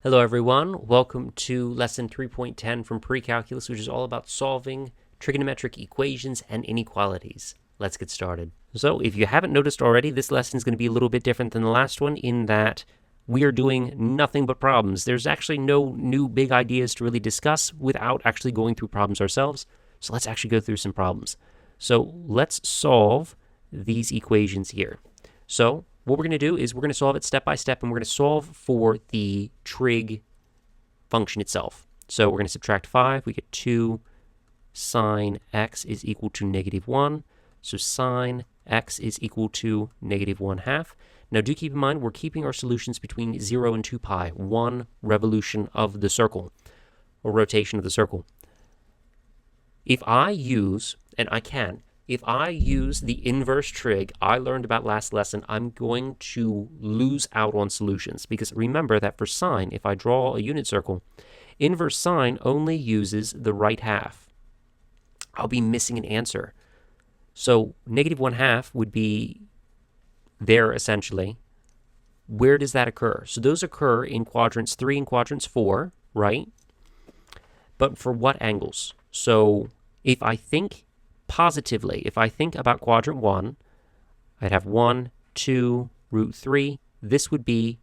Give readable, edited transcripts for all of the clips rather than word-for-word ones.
Hello everyone, welcome to lesson 3.10 from Precalculus, which is all about solving trigonometric equations and inequalities. Let's get started. So if you haven't noticed already, this lesson is going to be a little bit different than the last one in that we are doing nothing but problems. There's actually no new big ideas to really discuss without actually going through problems ourselves. So let's actually go through some problems. So let's solve these equations here. So what we're going to do is we're going to solve it step by step, and we're going to solve for the trig function itself. So we're going to subtract 5. We get 2 sine x is equal to -1. So sine x is equal to -1/2. Now do keep in mind we're keeping our solutions between 0 and 2 pi, 1 revolution of the circle, or rotation of the circle. If I use, and I can, if I use the inverse trig I learned about last lesson, I'm going to lose out on solutions. Because remember that for sine, if I draw a unit circle, inverse sine only uses the right half. I'll be missing an answer. So -1/2 would be there essentially. Where does that occur? So those occur in quadrants 3 and quadrants 4, right? But for what angles? So if I think positively, if I think about quadrant 1, I'd have 1, 2, root 3. This would be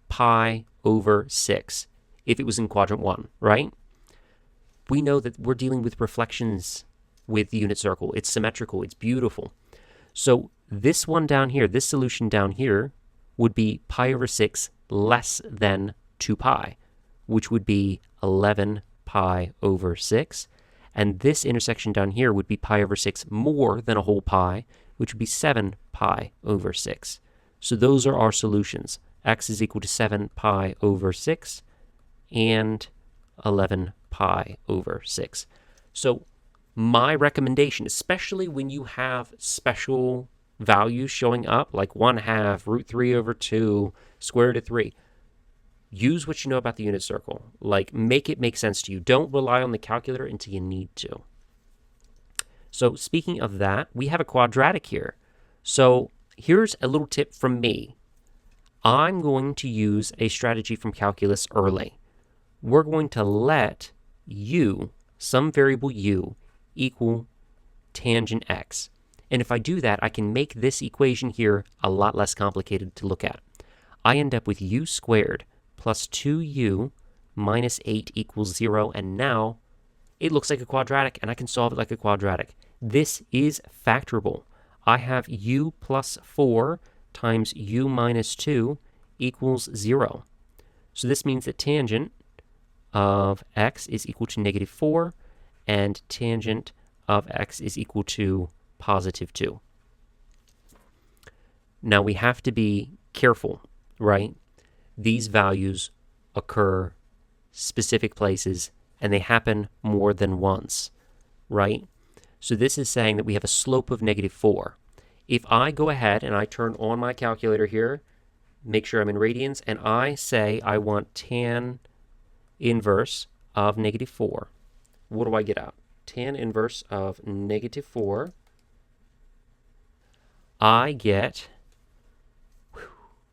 pi over 6 if it was in quadrant 1, right? We know that we're dealing with reflections with the unit circle. It's symmetrical. It's beautiful. So this one down here, this solution down here, would be pi over 6 less than 2 pi, which would be 11 pi over 6. And this intersection down here would be pi over 6 more than a whole pi, which would be 7 pi over 6. So those are our solutions. X is equal to 7 pi over 6 and 11 pi over 6. So my recommendation, especially when you have special values showing up, like 1/2, root 3 over 2, square root of 3, use what you know about the unit circle. Like, make it make sense to you. Don't rely on the calculator until you need to. So speaking of that, we have a quadratic here. So here's a little tip from me. I'm going to use a strategy from calculus early. We're going to let u, some variable u, equal tangent x. And if I do that, I can make this equation here a lot less complicated to look at. I end up with u squared plus 2u minus 8 equals 0, and now it looks like a quadratic, and I can solve it like a quadratic. This is factorable. I have u plus 4 times u minus 2 equals 0. So this means that tangent of x is equal to -4, and tangent of x is equal to +2. Now we have to be careful, right? These values occur specific places, and they happen more than once, right? So this is saying that we have a slope of -4. If I go ahead and I turn on my calculator here, make sure I'm in radians, and I say I want tan inverse of -4, what do I get out? Tan inverse of -4, I get,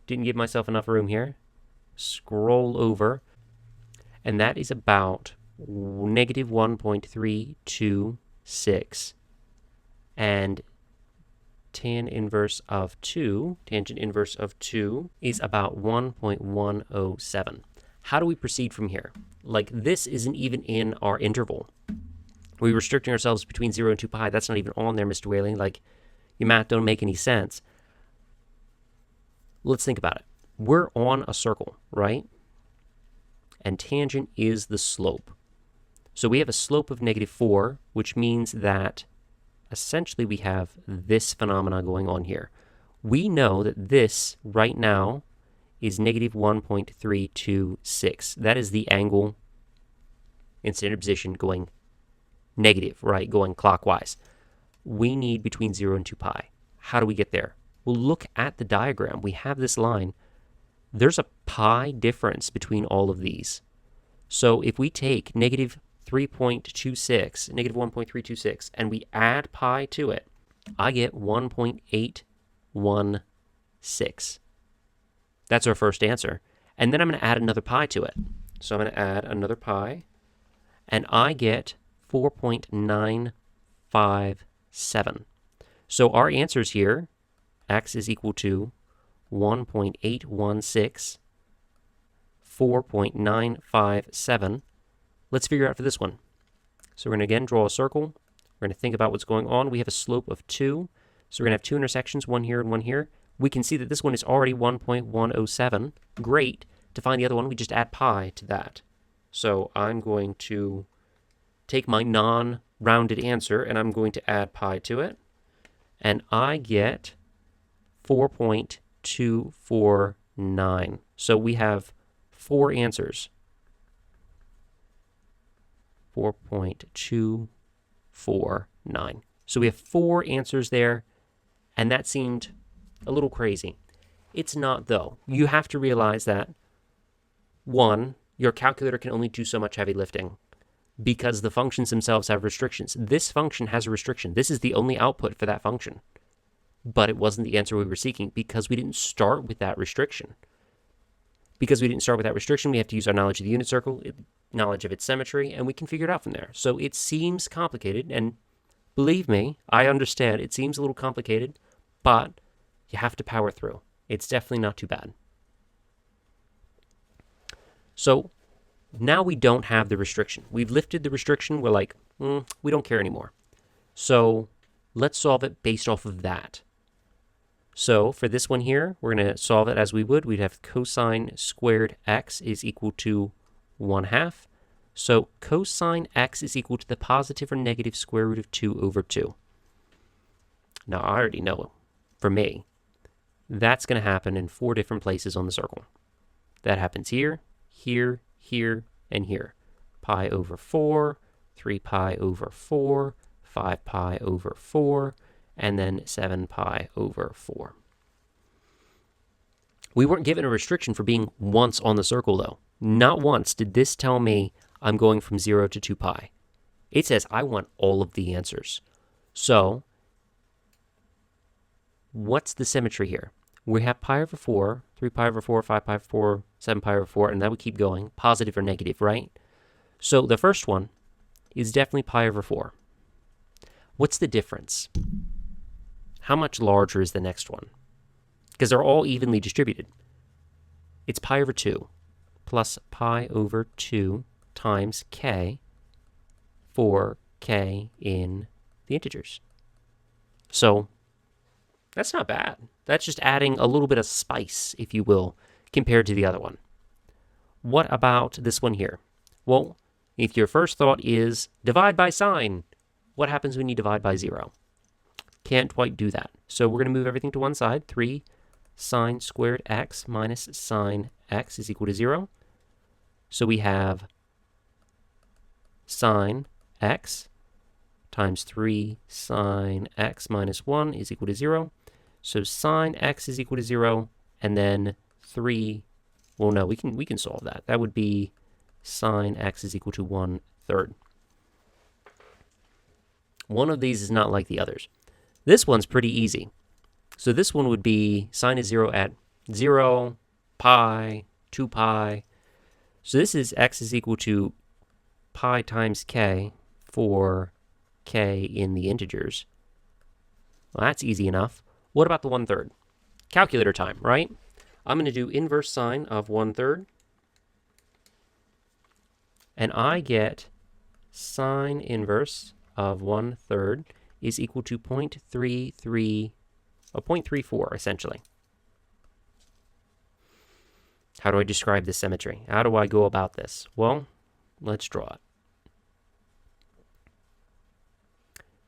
didn't give myself enough room here, scroll over, and that is about -1.326, and tan inverse of 2, tangent inverse of 2, is about 1.107. How do we proceed from here? Like, this isn't even in our interval. We're restricting ourselves between 0 and 2 pi. That's not even on there, Mr. Whaling. Like, your math don't make any sense. Let's think about it. We're on a circle, right? And tangent is the slope. So we have a slope of -4, which means that essentially we have this phenomena going on here. We know that this right now is -1.326. That is the angle in standard position going negative, right? Going clockwise. We need between 0 and 2 pi. How do we get there? Well, look at the diagram. We have this line. There's a pi difference between all of these. So if we take -3.26, -1.326, and we add pi to it, I get 1.816. That's our first answer. And then I'm going to add another pi to it. So I'm going to add another pi, and I get 4.957. So our answers here, x is equal to 1.816, 4.957. Let's figure out for this one. So we're going to again draw a circle. We're going to think about what's going on. We have a slope of 2. So we're going to have two intersections, one here and one here. We can see that this one is already 1.107. Great. To find the other one, we just add pi to that. So I'm going to take my non-rounded answer, and I'm going to add pi to it. And I get 4.249. So we have 4 answers. 4.249. So we have 4 answers there, and that seemed a little crazy. It's not, though. You have to realize that, 1, your calculator can only do so much heavy lifting because the functions themselves have restrictions. This function has a restriction. This is the only output for that function. But it wasn't the answer we were seeking because we didn't start with that restriction. Because we didn't start with that restriction, we have to use our knowledge of the unit circle, knowledge of its symmetry, and we can figure it out from there. So it seems complicated, and believe me, I understand it seems a little complicated, but you have to power through. It's definitely not too bad. So now we don't have the restriction. We've lifted the restriction. We're like, we don't care anymore. So let's solve it based off of that. So for this one here, we're going to solve it as we would. We'd have cosine squared x is equal to 1/2. So cosine x is equal to the positive or negative square root of 2 over 2. Now I already know, for me, that's going to happen in 4 different places on the circle. That happens here, here, here, and here. Pi over 4, 3 pi over 4, 5 pi over 4, and then 7 pi over 4. We weren't given a restriction for being once on the circle, though. Not once did this tell me I'm going from 0 to 2 pi. It says I want all of the answers. So what's the symmetry here? We have pi over 4, 3 pi over 4, 5 pi over 4, 7 pi over 4, and that would keep going, positive or negative, right? So the first one is definitely pi over 4. What's the difference? How much larger is the next one? Because they're all evenly distributed. It's pi over 2 plus pi over 2 times k for k in the integers. So that's not bad. That's just adding a little bit of spice, if you will, compared to the other one. What about this one here? Well, if your first thought is divide by sign, what happens when you divide by 0? Can't quite do that. So we're going to move everything to one side. 3 sine squared x minus sine x is equal to 0. So we have sine x times 3 sine x minus 1 is equal to 0. So sine x is equal to 0, and then 3, well, no, we can solve that. That would be sine x is equal to 1/3. One of these is not like the others. This one's pretty easy. So this one would be sine is 0 at 0, pi, 2 pi. So this is x is equal to pi times k for k in the integers. Well, that's easy enough. What about the 1/3? Calculator time, right? I'm going to do inverse sine of 1/3. And I get sine inverse of 1/3 is equal to 0.34, essentially. How do I describe this symmetry? How do I go about this? Well, let's draw it.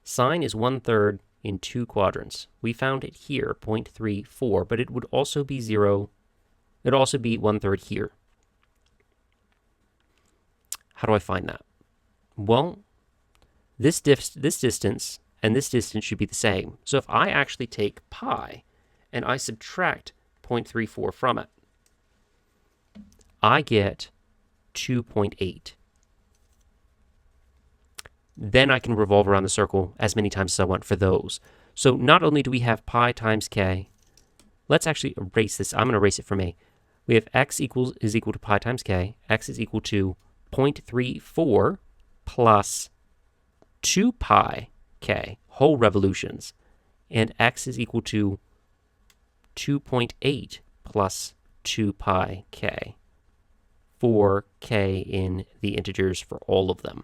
Sine is 1/3 in 2 quadrants. We found it here, 0.34, but it would also be 0. It would also be 1/3 here. How do I find that? Well, this distance and this distance should be the same. So if I actually take pi and I subtract 0.34 from it, I get 2.8. Then I can revolve around the circle as many times as I want for those. So not only do we have pi times k, let's actually erase this. I'm going to erase it for me. We have x is equal to pi times k. X is equal to 0.34 plus 2 pi k, whole revolutions. And x is equal to 2.8 plus 2 pi k, for k in the integers for all of them.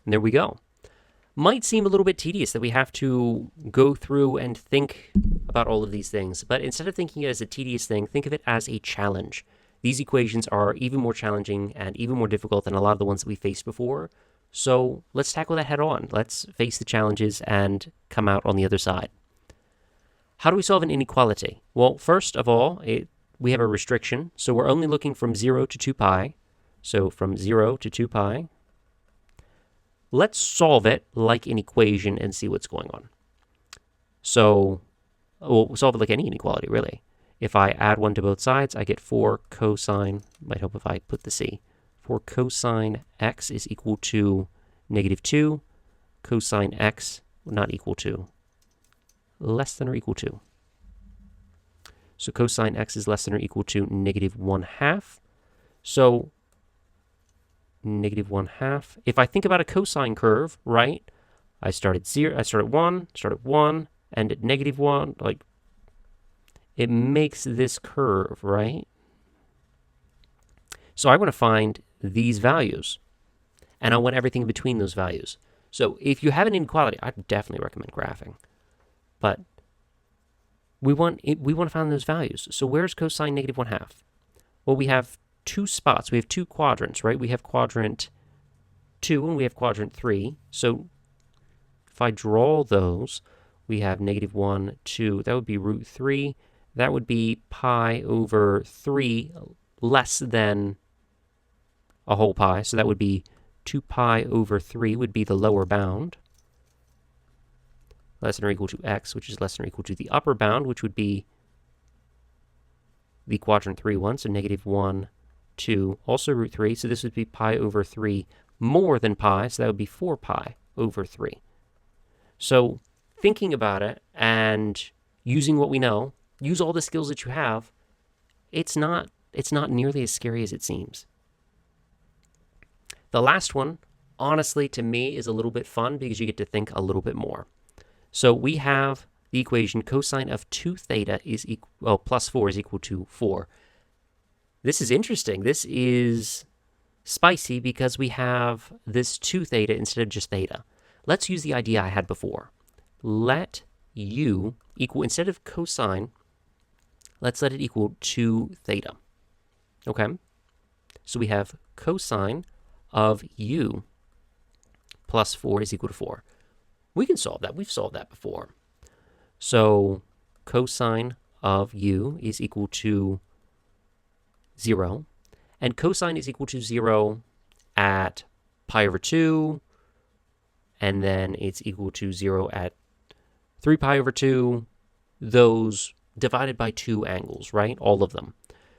And there we go. Might seem a little bit tedious that we have to go through and think about all of these things, but instead of thinking it as a tedious thing, think of it as a challenge. These equations are even more challenging and even more difficult than a lot of the ones that we faced before, so let's tackle that head on. Let's face the challenges and come out on the other side. How do we solve an inequality? Well, first of all, we have a restriction, so we're only looking from 0 to 2 pi, so from 0 to 2 pi. Let's solve it like an equation and see what's going on. So we'll solve it like any inequality, really. If I add 1 to both sides, I get 4 cosine, might help if I put the c, 4 cosine x is equal to -2, cosine x not equal to, less than or equal to. So cosine x is less than or equal to -1/2. So -1/2. If I think about a cosine curve, right? I start at 0, I start at 1, and at -1, like, it makes this curve, right? So I want to find these values, and I want everything between those values. So if you have an inequality, I'd definitely recommend graphing, but we want to find those values. So where's cosine -1/2? Well, we have two spots. We have two quadrants, right? We have quadrant 2 and we have quadrant 3. So if I draw those, we have -1, 2. That would be √3. That would be pi over 3 less than a whole pi. So that would be 2 pi over 3 would be the lower bound, less than or equal to x, which is less than or equal to the upper bound, which would be the quadrant 3 one. So -1, 2, also √3. So this would be pi over 3 more than pi. So that would be 4 pi over 3. So thinking about it and using what we know, use all the skills that you have, it's not nearly as scary as it seems. The last one, honestly, to me, is a little bit fun because you get to think a little bit more. So we have the equation cosine of 2 theta is equal, well, plus 4 is equal to 4. This is interesting. This is spicy because we have this 2 theta instead of just theta. Let's use the idea I had before. Let u equal, instead of cosine, let's let it equal 2 theta. Okay? So we have cosine of u plus 4 is equal to 4. We can solve that. We've solved that before. So cosine of u is equal to 0. And cosine is equal to 0 at pi over 2. And then it's equal to 0 at 3 pi over 2. Those divided by 2 angles, right? All of them.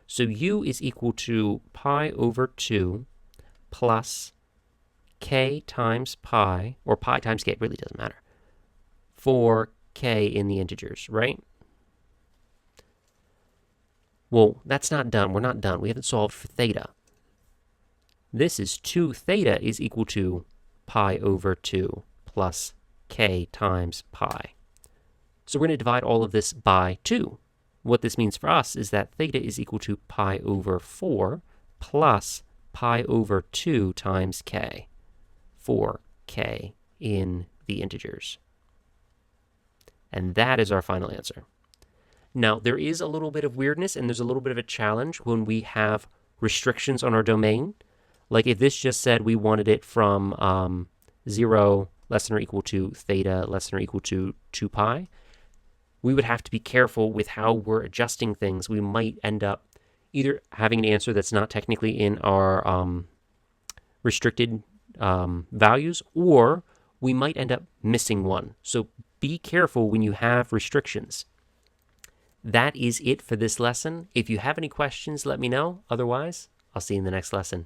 So u is equal to pi over 2 plus k times pi, or pi times k, it really doesn't matter, for k in the integers, right? Well, that's not done. We're not done. We haven't solved for theta. This is 2 theta is equal to pi over 2 plus k times pi. So we're going to divide all of this by 2. What this means for us is that theta is equal to pi over 4 plus pi over 2 times k, for k in the integers. And that is our final answer. Now, there is a little bit of weirdness and there's a little bit of a challenge when we have restrictions on our domain. Like if this just said we wanted it from 0 less than or equal to theta less than or equal to 2 pi, we would have to be careful with how we're adjusting things. We might end up either having an answer that's not technically in our restricted values, or we might end up missing one. So be careful when you have restrictions. That is it for this lesson. If you have any questions, let me know. Otherwise, I'll see you in the next lesson.